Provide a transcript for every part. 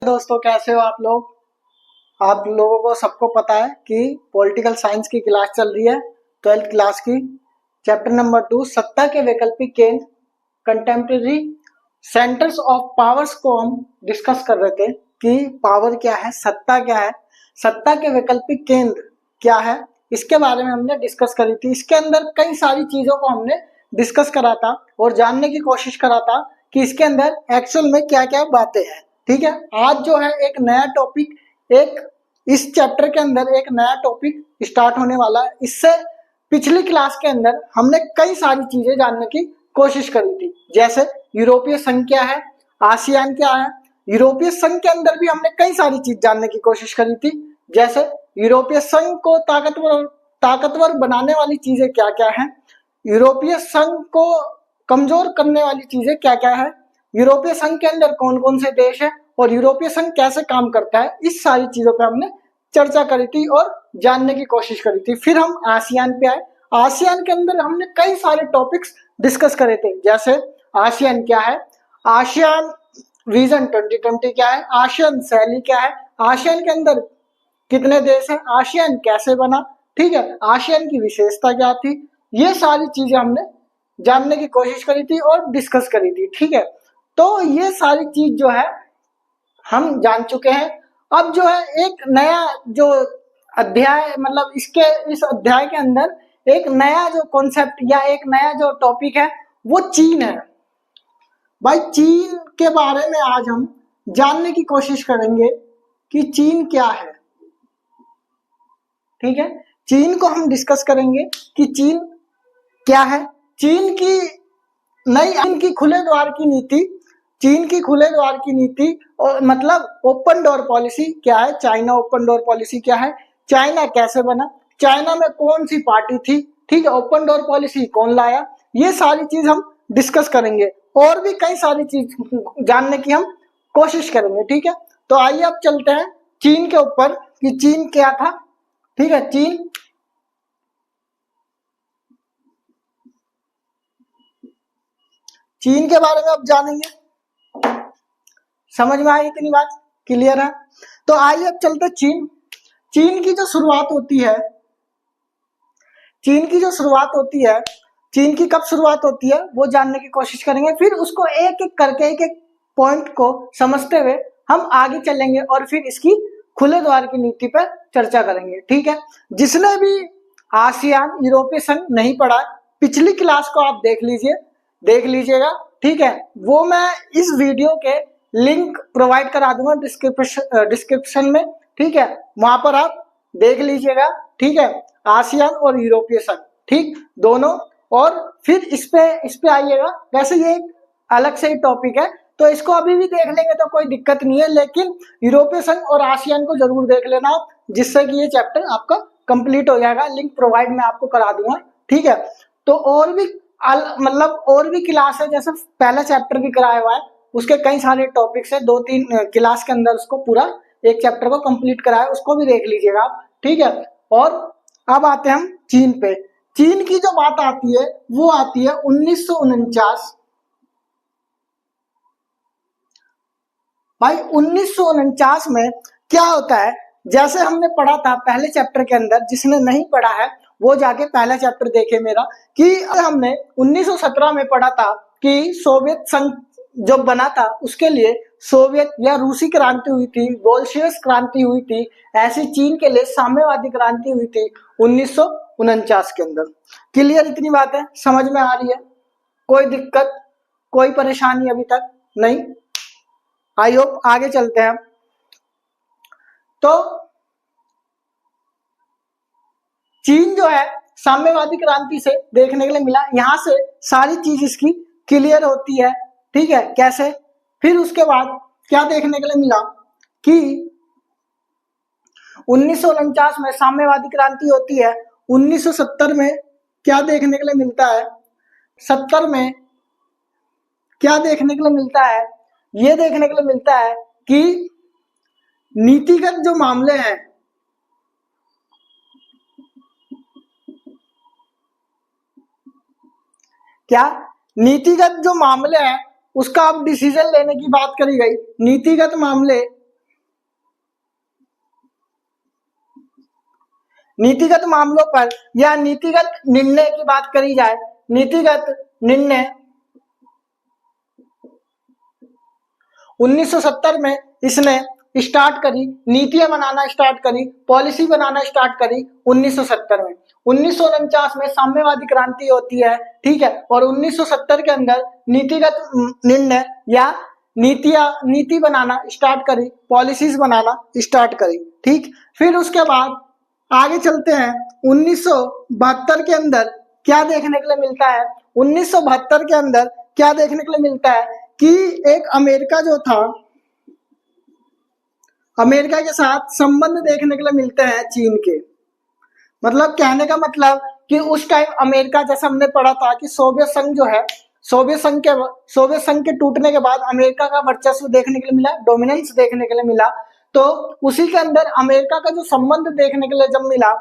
दोस्तों, कैसे हो आप लोग। आप लोगों को सबको पता है कि पॉलिटिकल साइंस की क्लास चल रही है, 12th क्लास की। चैप्टर नंबर 2 सत्ता के वैकल्पिक केंद्र, कंटेम्प्रेरी सेंटर्स ऑफ पावर्स को हम डिस्कस कर रहे थे कि पावर क्या है, सत्ता क्या है, सत्ता के वैकल्पिक केंद्र क्या है, इसके बारे में हमने डिस्कस करी थी। इसके अंदर कई सारी चीजों को हमने डिस्कस करा था और जानने की कोशिश करा था कि इसके अंदर एक्चुअल में क्या क्या बातें हैं। ठीक है, आज जो है एक नया टॉपिक, एक इस चैप्टर के अंदर एक नया टॉपिक स्टार्ट होने वाला है। इससे पिछली क्लास के अंदर हमने कई सारी चीजें जानने की कोशिश करी थी, जैसे यूरोपीय संघ क्या है, आसियान क्या है। यूरोपीय संघ के अंदर भी हमने कई सारी चीज जानने की कोशिश करी थी, जैसे यूरोपीय संघ को ताकतवर बनाने वाली चीजें क्या क्या है, यूरोपीय संघ को कमजोर करने वाली चीजें क्या क्या है, यूरोपीय संघ के अंदर कौन कौन से देश है और यूरोपीय संघ कैसे काम करता है। इस सारी चीजों पे हमने चर्चा करी थी और जानने की कोशिश करी थी। फिर हम आसियान पे आए। आसियान के अंदर हमने कई सारे टॉपिक्स डिस्कस करे थे, जैसे आसियान क्या है, आसियान विजन 2020 क्या है, आसियान शैली क्या है, आसियान के अंदर कितने देश हैं, आसियान कैसे बना, ठीक है, आसियान की विशेषता क्या थी। ये सारी चीजें हमने जानने की कोशिश करी थी और डिस्कस करी थी। ठीक है, तो ये सारी चीज जो है हम जान चुके हैं। अब जो है एक नया जो अध्याय, मतलब इस अध्याय के अंदर एक नया जो कॉन्सेप्ट या एक नया जो टॉपिक है वो चीन है। भाई, चीन के बारे में आज हम जानने की कोशिश करेंगे कि चीन क्या है। ठीक है, चीन को हम डिस्कस करेंगे कि चीन क्या है, चीन की चीन की खुले द्वार की नीति, चीन की खुले द्वार की नीति और मतलब ओपन डोर पॉलिसी क्या है, चाइना ओपन डोर पॉलिसी क्या है, चाइना कैसे बना, चाइना में कौन सी पार्टी थी, ठीक है, ओपन डोर पॉलिसी कौन लाया, ये सारी चीज हम डिस्कस करेंगे और भी कई सारी चीज जानने की हम कोशिश करेंगे। ठीक है, तो आइए अब चलते हैं चीन के ऊपर कि चीन क्या था। ठीक है, चीन के बारे में अब जानेंगे। समझ में आई इतनी बात, क्लियर है। तो आइए अब चलते चीन। चीन की जो शुरुआत होती है, चीन की जो शुरुआत होती है, चीन की कब शुरुआत होती है वो जानने की कोशिश करेंगे। फिर उसको एक एक करके एक एक पॉइंट को समझते हुए हम आगे चलेंगे और फिर इसकी खुले द्वार की नीति पर चर्चा करेंगे। ठीक है, जिसने भी आसियान यूरोपीय संघ नहीं पढ़ा, पिछली क्लास को आप देख लीजिएगा। ठीक है, वो मैं इस वीडियो के लिंक प्रोवाइड करा दूंगा डिस्क्रिप्शन में। ठीक है, वहां पर आप देख लीजिएगा। ठीक है, आसियान और यूरोपीय संघ, ठीक, दोनों। और फिर इस पे आइएगा। वैसे ये एक अलग से ही टॉपिक है, तो इसको अभी भी देख लेंगे तो कोई दिक्कत नहीं है, लेकिन यूरोपीय संघ और आसियान को जरूर देख लेना आप, जिससे कि ये चैप्टर आपका कंप्लीट हो जाएगा। लिंक प्रोवाइड मैं आपको करा दूंगा। ठीक है, तो और भी मतलब और भी क्लास है, जैसे पहला चैप्टर भी कराया हुआ है, उसके कई सारे टॉपिक्स है, 2-3 क्लास के अंदर उसको पूरा एक चैप्टर को कंप्लीट कराया, उसको भी देख लीजिएगा आप। ठीक है, और अब आते हैं हम चीन पे। चीन की जो बात आती है वो आती है 1949। भाई 1949 में क्या होता है, जैसे हमने पढ़ा था पहले चैप्टर के अंदर, जिसने नहीं पढ़ा है वो जाके पहला चैप्टर देखे मेरा, कि हमने 1917 में पढ़ा था कि सोवियत संघ जो बना था उसके लिए सोवियत या रूसी क्रांति हुई थी, बोल्शेविक क्रांति हुई थी, ऐसी चीन के लिए साम्यवादी क्रांति हुई थी 1949 के अंदर। क्लियर इतनी बात है, समझ में आ रही है, कोई दिक्कत कोई परेशानी अभी तक नहीं। आई होप आगे चलते हैं। तो चीन जो है साम्यवादी क्रांति से देखने के लिए मिला, यहां से सारी चीज इसकी क्लियर होती है। ठीक है, कैसे, फिर उसके बाद क्या देखने के लिए मिला कि 1949 में साम्यवादी क्रांति होती है। 1970 में क्या देखने के लिए मिलता है, 70 में क्या देखने के लिए मिलता है, ये देखने के लिए मिलता है कि नीतिगत जो मामले हैं, क्या नीतिगत जो मामले हैं उसका अब डिसीजन लेने की बात करी गई। नीतिगत मामले नीतिगत मामलों पर या नीतिगत निर्णय की बात करी जाए, नीतिगत निर्णय 1970 में इसने स्टार्ट करी, नीतियां बनाना स्टार्ट करी, पॉलिसी बनाना स्टार्ट करी 1970 में। 1949 में साम्यवादी क्रांति होती है, ठीक है, और 1970 के अंदर नीतिगत निर्णय या नीति बनाना स्टार्ट करी, पॉलिसीज बनाना स्टार्ट करी, ठीक। फिर उसके बाद आगे चलते हैं, 1972 के अंदर क्या देखने के लिए मिलता है, 1972 के अंदर क्या देखने के लिए मिलता है कि एक अमेरिका जो था, अमेरिका के साथ संबंध देखने के लिए मिलते हैं चीन के। मतलब कहने का मतलब कि उस टाइम अमेरिका, जैसा हमने पढ़ा था कि सोवियत संघ जो है, सोवियत संघ के टूटने के बाद अमेरिका का वर्चस्व देखने के लिए मिला, डोमिनेंस देखने के लिए मिला। तो उसी के अंदर अमेरिका का जो संबंध देखने के लिए जब मिला,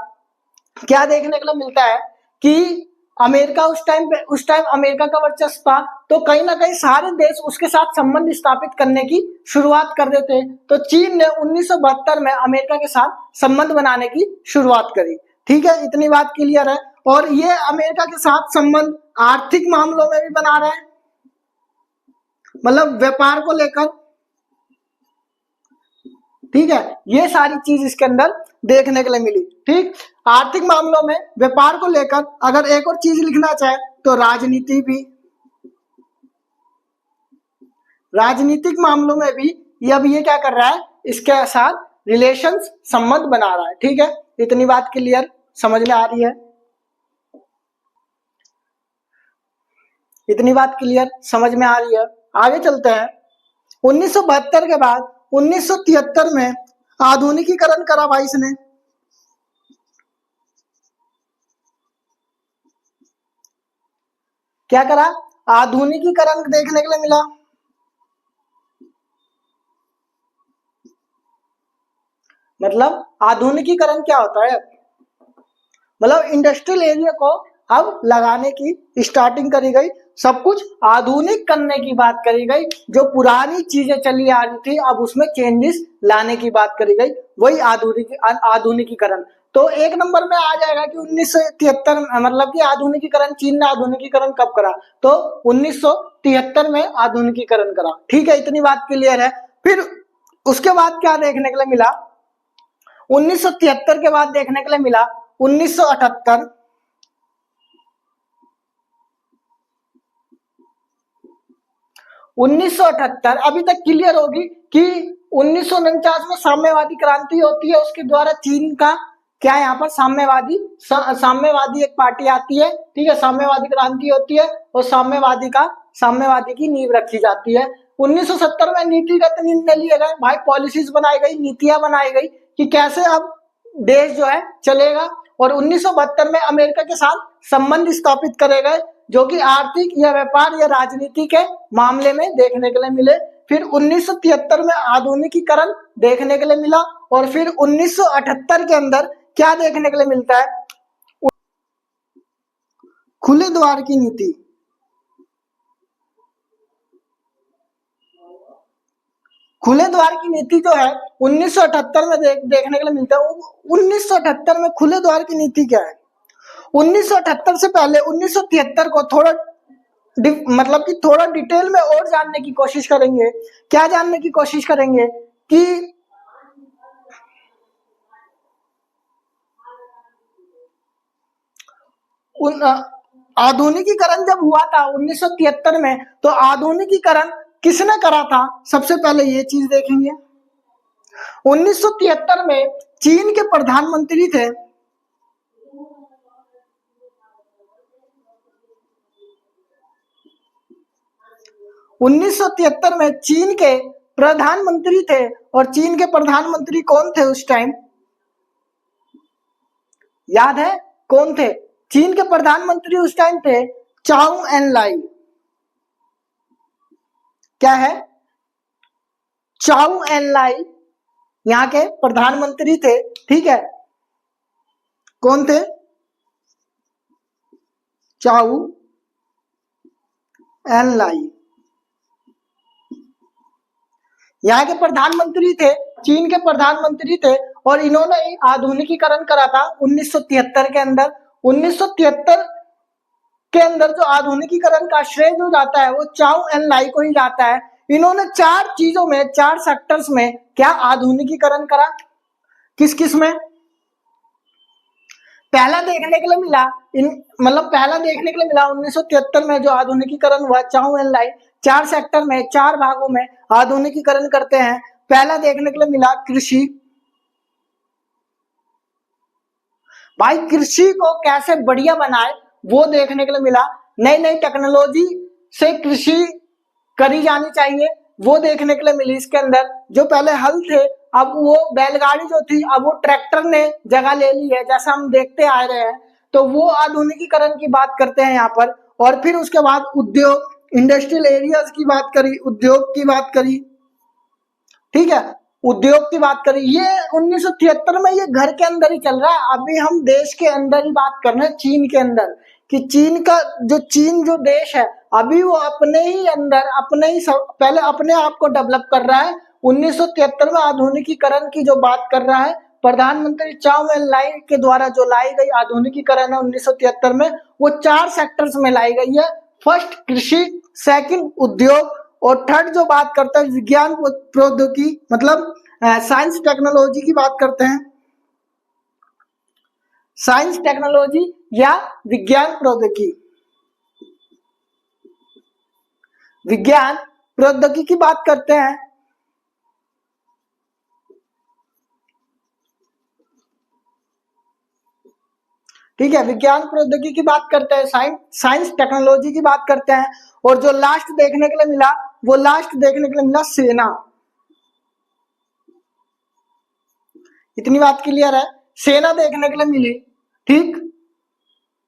क्या देखने के लिए मिलता है कि अमेरिका उस टाइम अमेरिका का वर्चस्व था, तो कहीं ना कहीं सारे देश उसके साथ संबंध स्थापित करने की शुरुआत कर देते। तो चीन ने 1972 में अमेरिका के साथ संबंध बनाने की शुरुआत करी, ठीक है, इतनी बात क्लियर है। और ये अमेरिका के साथ संबंध आर्थिक मामलों में भी बना रहे हैं, मतलब व्यापार को लेकर, ठीक है, ये सारी चीज इसके अंदर देखने के लिए मिली, ठीक। आर्थिक मामलों में व्यापार को लेकर अगर एक और चीज लिखना चाहे तो राजनीति भी, राजनीतिक मामलों में भी ये क्या कर रहा है, इसके साथ रिलेशंस, संबंध बना रहा है, ठीक है, इतनी बात क्लियर समझ में आ रही है, इतनी बात क्लियर समझ में आ रही है। आगे चलते हैं, 1972 के बाद 1973 में आधुनिकीकरण करा भाई इसने। क्या करा, आधुनिकीकरण देखने के लिए मिला। मतलब आधुनिकीकरण क्या होता है, मतलब इंडस्ट्रियल एरिया को अब लगाने की स्टार्टिंग करी गई, सब कुछ आधुनिक करने की बात करी गई, जो पुरानी चीजें चली आ रही थी अब उसमें चेंजेस लाने की बात करी गई, वही आधुनिकीकरण। तो एक नंबर में आ जाएगा कि 1973, मतलब कि आधुनिकीकरण, चीन ने आधुनिकीकरण कब करा, तो 1973 में आधुनिकीकरण करा, ठीक है, इतनी बात क्लियर है। फिर उसके बाद क्या देखने के लिए मिला, 1973 के बाद देखने के लिए मिला 1978। 1978 अभी तक क्लियर होगी कि 1949 में साम्यवादी क्रांति होती है, उसके द्वारा चीन का क्या, यहाँ पर साम्यवादी एक पार्टी आती है, ठीक है, साम्यवादी क्रांति होती है और साम्यवादी की नींव रखी जाती है। 1970 में नीतिगत निर्णय लिए गए भाई, पॉलिसीज बनाई गई, नीतियां बनाई गई कि कैसे अब देश जो है चलेगा। और 1972 में अमेरिका के साथ संबंध स्थापित करे गए, जो कि आर्थिक या व्यापार या राजनीति के मामले में देखने के लिए मिले। फिर 1973 में आधुनिकीकरण देखने के लिए मिला, और फिर 1978 के अंदर क्या देखने के लिए मिलता है, खुले द्वार की नीति। खुले द्वार की नीति जो है 1978 में देखने के लिए मिलता है। 1978 में खुले द्वार की नीति क्या है, 1978 से पहले 1973 को थोड़ा मतलब कि थोड़ा डिटेल में और जानने की कोशिश करेंगे। क्या जानने की कोशिश करेंगे कि आधुनिकीकरण जब हुआ था 1973 में, तो आधुनिकीकरण किसने करा था, सबसे पहले ये चीज देखेंगे। 1973 में चीन के प्रधानमंत्री थे में चीन के प्रधानमंत्री थे, और चीन के प्रधानमंत्री कौन थे उस टाइम, याद है कौन थे, चीन के प्रधानमंत्री उस टाइम थे चाउ एन लाई। क्या है, चाउ एन लाई यहाँ के प्रधानमंत्री थे, ठीक है, कौन थे, चाउ एन लाई यहाँ के प्रधानमंत्री थे। चीन के प्रधानमंत्री थे और इन्होंने ही आधुनिकीकरण करा था 1973 के अंदर। 1973 के अंदर जो आधुनिकीकरण का श्रेय जो जाता है वो चाउ एन लाई को ही जाता है। इन्होंने 4 चीजों में, 4 सेक्टर्स में क्या आधुनिकीकरण करा, किस किस में? पहला देखने के लिए मिला पहला देखने के लिए मिला 1973 में जो आधुनिकीकरण हुआ चाउ एन लाई 4 सेक्टर में, 4 भागों में आधुनिकीकरण करते हैं। पहला देखने के लिए मिला कृषि। भाई कृषि को कैसे बढ़िया बनाए वो देखने के लिए मिला। नई नई टेक्नोलॉजी से कृषि करी जानी चाहिए वो देखने के लिए मिली इसके अंदर। जो पहले हल थे अब वो बैलगाड़ी जो थी अब वो ट्रैक्टर ने जगह ले ली है, जैसा हम देखते आ रहे हैं। तो वो आधुनिकीकरण की बात करते हैं यहाँ पर। और फिर उसके बाद उद्योग, इंडस्ट्रियल एरियाज की बात करी, उद्योग की बात करी, ठीक है, उद्योग की बात करी। ये 1973 में ये घर के अंदर ही चल रहा है। अभी हम देश के अंदर ही बात कर रहे हैं, चीन के अंदर, कि चीन जो देश है अभी वो अपने ही अंदर पहले अपने आप को डेवलप कर रहा है। 1973 में आधुनिकीकरण की जो बात कर रहा है प्रधानमंत्री चाउ एन लाई के द्वारा जो लाई गई आधुनिकीकरण है 1973 में, वो 4 सेक्टर्स में लाई गई है। फर्स्ट कृषि, सेकंड उद्योग, और थर्ड जो बात करता है विज्ञान प्रौद्योगिकी, मतलब साइंस टेक्नोलॉजी की बात करते हैं, साइंस टेक्नोलॉजी या विज्ञान प्रौद्योगिकी, विज्ञान प्रौद्योगिकी की बात करते हैं। ठीक है, विज्ञान प्रौद्योगिकी की बात करते हैं, साइंस टेक्नोलॉजी की बात करते हैं। और जो लास्ट देखने के लिए मिला वो लास्ट देखने के लिए मिला सेना। इतनी बात क्लियर है, सेना देखने के लिए मिली। ठीक,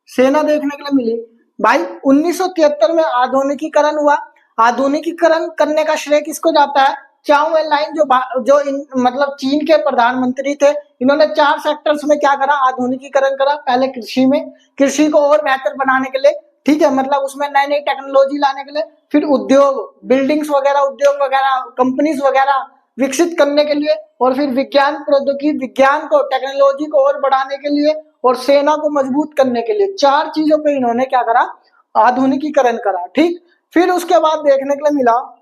सेना देखने के लिए मिली। भाई 1973 में आधुनिकीकरण हुआ। आधुनिकीकरण करने का श्रेय किसको जाता है? चाउ एन लाई मतलब चीन के प्रधानमंत्री थे। इन्होंने 4 सेक्टर्स में क्या करा? आधुनिकीकरण करा। पहले कृषि में, कृषि को और बेहतर बनाने के लिए, ठीक है, मतलब उसमें नई नई टेक्नोलॉजी लाने के लिए। फिर उद्योग, बिल्डिंग्स वगैरह, उद्योग वगैरह, कंपनीज वगैरह विकसित करने के लिए। और फिर विज्ञान प्रौद्योगिकी, विज्ञान को, टेक्नोलॉजी को और बढ़ाने के लिए। और सेना को मजबूत करने के लिए। 4 चीजों पे इन्होंने क्या करा? आधुनिकीकरण करा। ठीक, फिर उसके बाद देखने के लिए मिला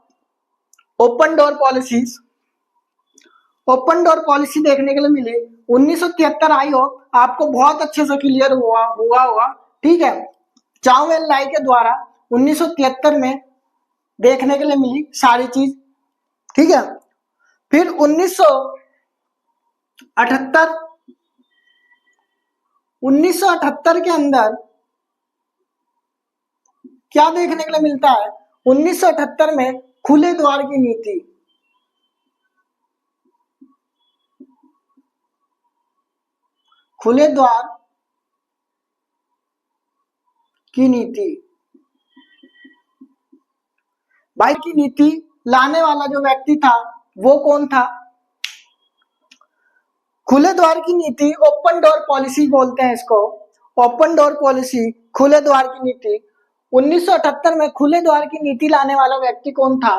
open door policies. Open door policy देखने के लिए मिली 1973 आई हो, आपको बहुत अच्छे से क्लियर हुआ होगा। ठीक है, चाउ एन लाई के द्वारा 1973 में देखने के लिए मिली सारी चीज। ठीक है, फिर 1978 के अंदर क्या देखने के लिए मिलता है? 1978 में खुले द्वार की नीति। खुले द्वार की नीति। भाई की नीति लाने वाला जो व्यक्ति था वो कौन था? खुले द्वार की नीति, ओपन डोर पॉलिसी बोलते हैं इसको। ओपन डोर पॉलिसी, खुले द्वार की नीति। 1978 में खुले द्वार की नीति लाने वाला व्यक्ति कौन था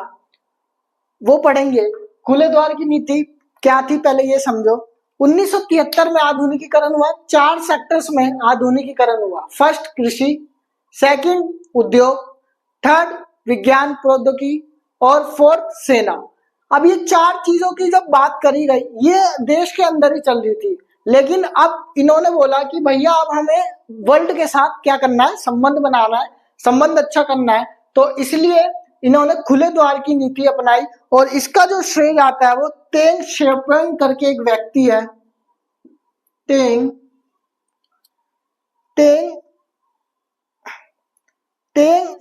वो पढ़ेंगे। खुले द्वार की नीति क्या थी पहले ये समझो। 1973 में आधुनिकीकरण हुआ, 4 सेक्टर्स में आधुनिकीकरण हुआ। फर्स्ट कृषि, सेकंड उद्योग, थर्ड विज्ञान प्रौद्योगिकी और फोर्थ सेना। अब ये 4 चीजों की जब बात करी गई, ये देश के अंदर ही चल रही थी। लेकिन अब इन्होंने बोला कि भैया अब हमें वर्ल्ड के साथ क्या करना है? संबंध बनाना है, संबंध अच्छा करना है। तो इसलिए इन्होंने खुले द्वार की नीति अपनाई। और इसका जो श्रेय आता है वो तेंग श्याओपिंग करके एक व्यक्ति है। तेंग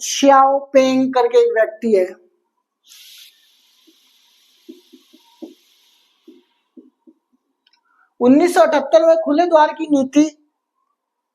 श्याओपिंग करके एक व्यक्ति है। उन्नीस सौ 1978 में खुले द्वार की नीति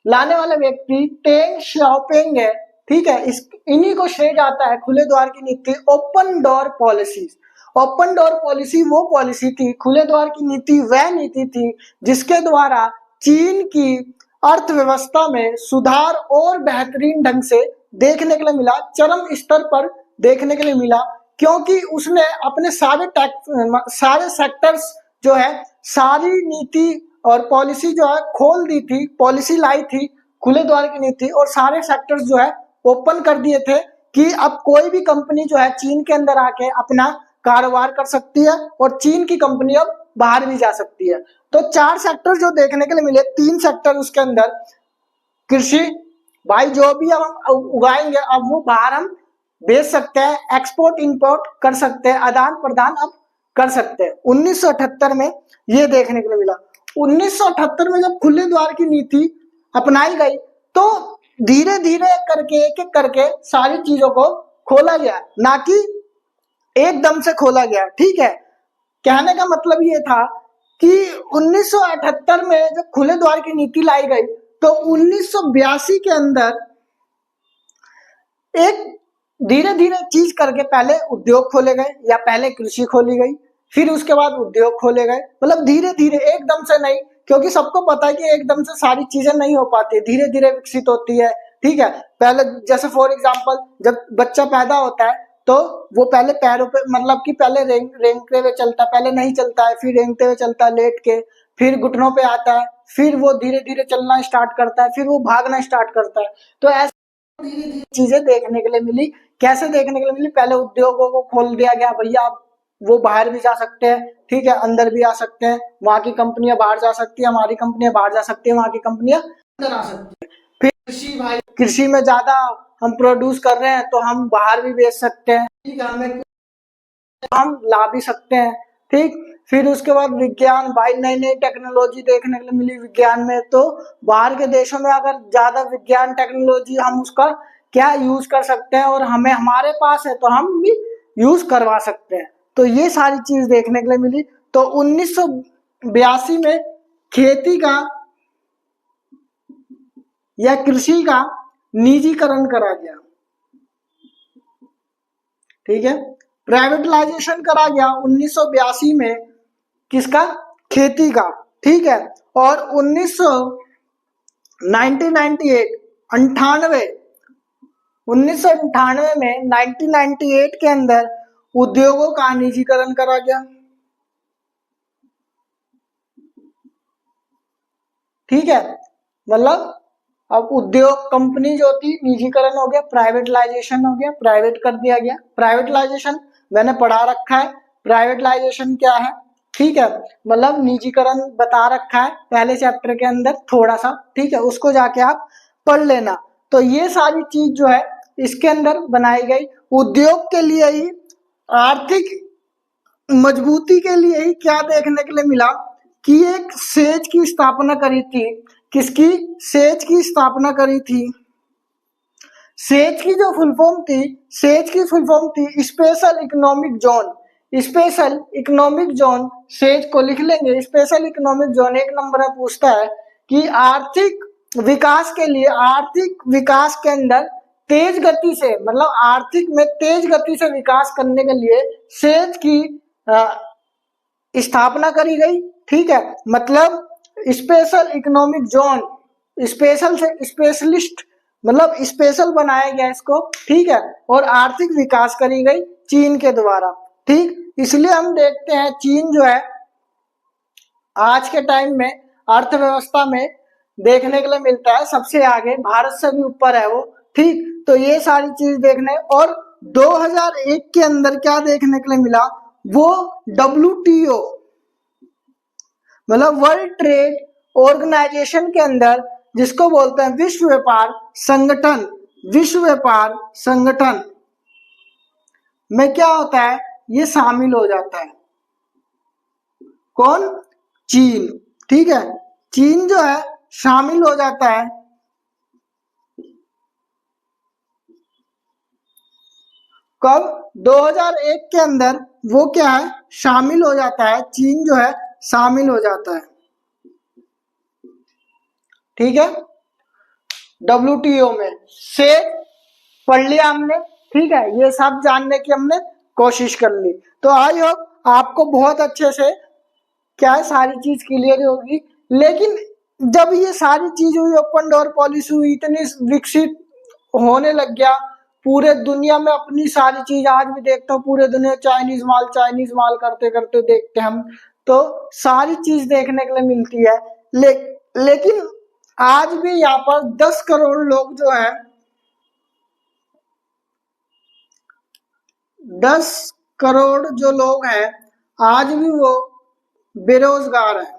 लाने वाला व्यक्ति तेंग श्याओपिंग है। ठीक है, इन्हीं को श्रेय जाता है खुले द्वार की नीति, open door policy. Open door policy वो पॉलिसी थी, खुले द्वार की नीति वह नीति थी जिसके द्वारा चीन की अर्थव्यवस्था में सुधार और बेहतरीन ढंग से देखने के लिए मिला, चरम स्तर पर देखने के लिए मिला। क्योंकि उसने अपने सारे सेक्टर्स जो है सारी नीति और पॉलिसी जो है खोल दी थी, पॉलिसी लाई थी, खुले द्वार की नीति, और सारे सेक्टर्स जो है ओपन कर दिए थे कि अब कोई भी कंपनी जो है चीन के अंदर आके अपना कारोबार कर सकती है और चीन की कंपनी अब बाहर भी जा सकती है। तो 4 सेक्टर जो देखने के लिए मिले, 3 सेक्टर उसके अंदर कृषि, भाई जो भी अब हम उगाएंगे अब वो बाहर हम बेच सकते हैं, एक्सपोर्ट इंपोर्ट कर सकते हैं, आदान प्रदान अब कर सकते हैं। 1978 में ये देखने के लिए मिला। 1978 में जब खुले द्वार की नीति अपनाई गई तो धीरे धीरे करके एक एक करके सारी चीजों को खोला गया, ना कि एकदम से खोला गया। ठीक है, कहने का मतलब ये था कि 1978 में जब खुले द्वार की नीति लाई गई तो 1982 के अंदर एक धीरे धीरे चीज करके पहले उद्योग खोले गए या पहले कृषि खोली गई, फिर उसके बाद उद्योग खोले गए, मतलब धीरे धीरे, एकदम से नहीं, क्योंकि सबको पता है कि एकदम से सारी चीजें नहीं हो पाती, धीरे धीरे विकसित होती है। ठीक है, पहले जैसे फॉर एग्जांपल जब बच्चा पैदा होता है तो वो पहले पैरों पे, मतलब कि पहले रेंगते हुए चलता है, पहले नहीं चलता है, फिर रेंगते हुए चलता है लेट के, फिर घुटनों पे आता है, फिर वो धीरे धीरे चलना स्टार्ट करता है, फिर वो भागना स्टार्ट करता है। तो ऐसे धीरे धीरे चीजें देखने के लिए मिली। कैसे देखने के लिए मिली? पहले उद्योगों को खोल दिया गया, भैया आप वो बाहर भी जा सकते हैं, ठीक है, अंदर भी आ सकते हैं, वहां की कंपनियां बाहर जा सकती है, हमारी कंपनियां बाहर जा सकती है, वहां की कंपनियां अंदर आ सकती है। फिर कृषि, भाई कृषि में ज्यादा हम प्रोड्यूस कर रहे हैं तो हम बाहर भी बेच सकते हैं, ठीक है, हमें हम ला भी सकते हैं। ठीक, फिर उसके बाद विज्ञान, भाई नई नई टेक्नोलॉजी देखने के लिए मिली विज्ञान में। तो बाहर के देशों में अगर ज्यादा विज्ञान टेक्नोलॉजी हम उसका क्या यूज कर सकते हैं और हमें हमारे पास है तो हम भी यूज करवा सकते हैं। तो ये सारी चीज देखने के लिए मिली। तो 1982 में खेती का या कृषि का निजीकरण करा गया। ठीक है, प्राइवेटलाइजेशन करा गया 1982 में, किसका? खेती का। ठीक है, और 1998 में 1998 के अंदर उद्योगों का निजीकरण करा गया। ठीक है, मतलब अब उद्योग कंपनी जो थी निजीकरण हो गया, प्राइवेटलाइजेशन हो गया, प्राइवेट कर दिया गया। प्राइवेटलाइजेशन मैंने पढ़ा रखा है, प्राइवेटलाइजेशन क्या है, ठीक है, मतलब निजीकरण बता रखा है पहले चैप्टर के अंदर थोड़ा सा, ठीक है, उसको जाके आप पढ़ लेना। तो ये सारी चीज जो है इसके अंदर बनाई गई उद्योग के लिए ही, आर्थिक मजबूती के लिए ही। क्या देखने के लिए मिला कि एक सेज की स्थापना करी थी। किसकी? सेज की स्थापना करी थी। सेज की जो फुल फॉर्म थी, सेज की फुल फॉर्म थी special economic zone. Special economic zone, says को लिख लेंगे, स्पेशल इकोनॉमिक जोन। एक नंबर में पूछता है कि आर्थिक विकास के लिए, आर्थिक विकास के अंदर तेज गति से, मतलब आर्थिक में तेज गति से विकास करने के लिए सेज की स्थापना करी गई। ठीक है, मतलब स्पेशल इकोनॉमिक जोन, स्पेशल से स्पेशलिस्ट, मतलब स्पेशल बनाया गया इसको। ठीक है, और आर्थिक विकास करी गई चीन के द्वारा। ठीक, इसलिए हम देखते हैं चीन जो है आज के टाइम में अर्थव्यवस्था में देखने के लिए मिलता है सबसे आगे, भारत से भी ऊपर है वो। ठीक, तो ये सारी चीज देखने। और 2001 के अंदर क्या देखने के लिए मिला, वो WTO, मतलब वर्ल्ड ट्रेड ऑर्गेनाइजेशन के अंदर, जिसको बोलते हैं विश्व व्यापार संगठन, विश्व व्यापार संगठन में क्या होता है, ये शामिल हो जाता है। कौन? चीन। ठीक है, चीन जो है शामिल हो जाता है। कब? 2001 के अंदर वो क्या है, शामिल हो जाता है, चीन जो है शामिल हो जाता है। ठीक है, WTO में से पढ़ लिया हमने। ठीक है, ये सब जानने की हमने कोशिश कर ली। तो आई होप आपको बहुत अच्छे से क्या है सारी चीज क्लियर होगी। लेकिन जब ये सारी चीज हुई, ओपन डोर पॉलिसी हुई, इतनी विकसित होने लग गया पूरे दुनिया में अपनी सारी चीज, आज भी देखता हूँ पूरे दुनिया चाइनीज माल करते करते देखते हम। तो सारी चीज देखने के लिए मिलती है। लेकिन आज भी यहाँ पर 10 करोड़ लोग जो हैं, 10 करोड़ जो लोग हैं आज भी वो बेरोजगार हैं।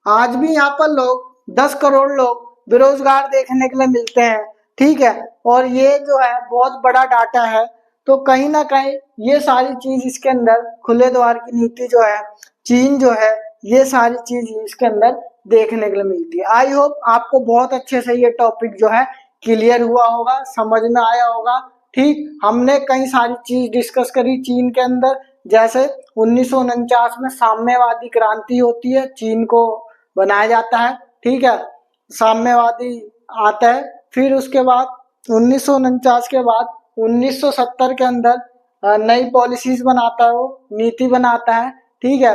आज भी यहाँ पर लोग 10 करोड़ लोग बेरोजगार देखने के लिए मिलते हैं, ठीक है। और ये जो है बहुत बड़ा डाटा है। तो कहीं ना कहीं ये सारी चीज इसके अंदर खुले द्वार की नीति जो है, चीन जो है, ये सारी चीज इसके अंदर देखने के लिए मिलती है। आई होप आपको बहुत अच्छे से ये टॉपिक जो है क्लियर हुआ होगा, समझ में आया होगा। ठीक, हमने कई सारी चीज डिस्कस करी चीन के अंदर, जैसे 1949 में साम्यवादी क्रांति होती है, चीन को बनाया जाता है, ठीक है, साम्यवादी आता है। फिर उसके बाद 1949 के बाद 1970 के अंदर नई पॉलिसीज बनाता है, वो नीति बनाता है, ठीक है,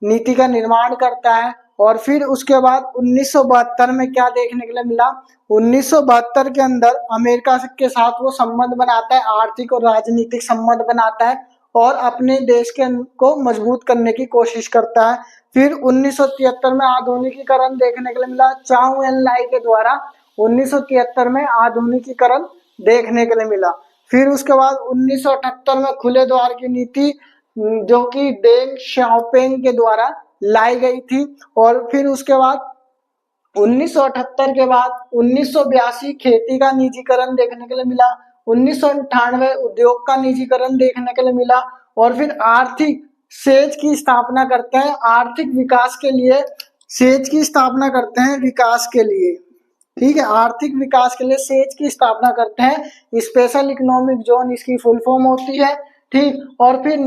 नीति का निर्माण करता है। और फिर उसके बाद 1972 में क्या देखने के लिए मिला, 1972 के अंदर अमेरिका के साथ वो संबंध बनाता है, आर्थिक और राजनीतिक संबंध बनाता है और अपने देश को मजबूत करने की कोशिश करता है। फिर 1973 में आधुनिकीकरण देखने के लिए मिला, चाउ एन लाई के द्वारा 1973 में आधुनिकीकरण देखने के लिए मिला। फिर उसके बाद 1978 में खुले द्वार की नीति जो कि डेंग शाओपिंग के द्वारा लाई गई थी। और फिर उसके बाद 1978 के बाद 1982 खेती का निजीकरण देखने के लिए मिला, 1998 उद्योग का निजीकरण देखने के लिए मिला। और फिर आर्थिक सेज की स्थापना करते हैं, आर्थिक विकास के लिए सेज की स्थापना करते हैं, विकास के लिए, ठीक है, आर्थिक विकास के लिए सेज की स्थापना करते हैं, स्पेशल इकोनॉमिक जोन इसकी फुल फॉर्म होती है, ठीक। और फिर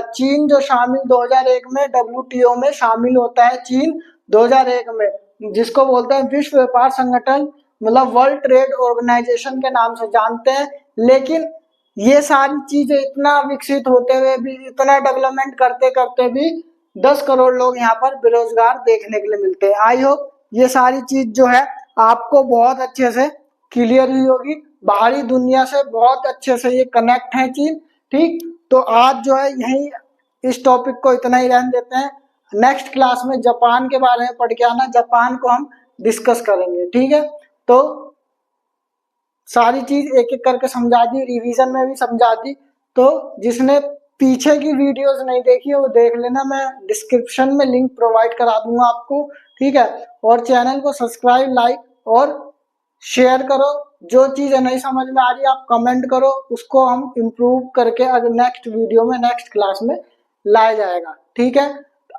चीन जो शामिल 2001 में WTO में शामिल होता है, चीन 2001 में, जिसको बोलते हैं विश्व व्यापार संगठन, मतलब वर्ल्ड ट्रेड ऑर्गेनाइजेशन के नाम से जानते हैं। लेकिन ये सारी चीजें इतना विकसित होते हुए भी, इतना डेवलपमेंट करते करते भी 10 करोड़ लोग यहाँ पर बेरोजगार देखने के लिए मिलते हैं। आई होप ये सारी चीज जो है आपको बहुत अच्छे से क्लियर हुई होगी, बाहरी दुनिया से बहुत अच्छे से ये कनेक्ट है चीन, ठीक। तो आज जो है यही इस टॉपिक को इतना ही रहने देते हैं। नेक्स्ट क्लास में जापान के बारे में पढ़ के आना, जापान को हम डिस्कस करेंगे, ठीक है। तो सारी चीज एक एक करके समझा दी, रिवीजन में भी समझा दी। तो जिसने पीछे की वीडियोस नहीं देखी है वो देख लेना, मैं डिस्क्रिप्शन में लिंक प्रोवाइड करा दूंगा आपको, ठीक है। और चैनल को सब्सक्राइब, लाइक और शेयर करो। जो चीजें नहीं समझ में आ रही आप कमेंट करो, उसको हम इम्प्रूव करके अगर नेक्स्ट वीडियो में, नेक्स्ट क्लास में लाया जाएगा, ठीक है।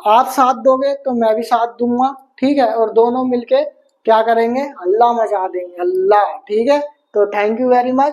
आप साथ दोगे तो मैं भी साथ दूंगा, ठीक है, और दोनों मिलके क्या करेंगे, अल्लाह मचा देंगे, अल्लाह, ठीक है। तो थैंक यू वेरी मच।